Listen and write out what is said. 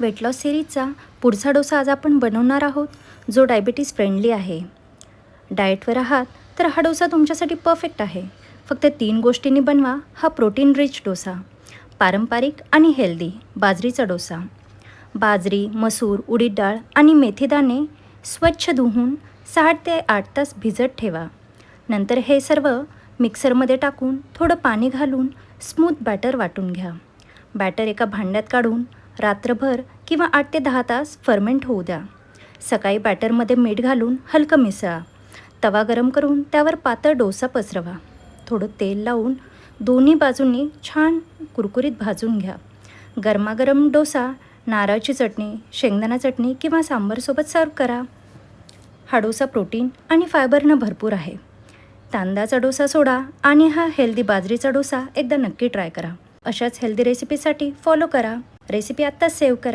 Weight loss सिरीजचा पुढचा डोसा आज आपण बनवणार आहोत, जो डायबिटीज फ्रेंडली आहे. डाएटवर आहात तर हा डोसा तुमच्यासाठी परफेक्ट आहे. फक्त 3 गोष्टींनी बनवा हा प्रोटीन रिच डोसा. पारंपरिक आणि हेल्दी बाजरीचा डोसा. बाजरी, मसूर, उडीद डाळ आणि मेथीदाणे स्वच्छ धुवून 6 ते 8 तास भिजत ठेवा. नंतर हे सर्व मिक्सरमध्ये टाकून थोडं पाणी घालून स्मूथ बॅटर वाटून घ्या. बॅटर एका भांड्यात काढून रात्रभर किंवा 8 ते 10 तास फर्मेंट होऊ द्या. सकाळी बॅटरमध्ये मीठ घालून हलकं मिसळा. तवा गरम करून त्यावर पातळ डोसा पसरवा. थोडं तेल लावून दोन्ही बाजूंनी छान कुरकुरीत भाजून घ्या. गरमागरम डोसा नारळाची चटणी, शेंगदाणा चटणी किंवा सांबारसोबत सर्व करा. हा डोसा प्रोटीन आणि फायबरनं भरपूर आहे. तांदळाचा डोसा सोडा आणि हा हेल्दी बाजरीचा डोसा एकदा नक्की ट्राय करा. अशाच हेल्दी रेसिपीसाठी फॉलो करा. रेसिपी आत्ताच सेव्ह करा.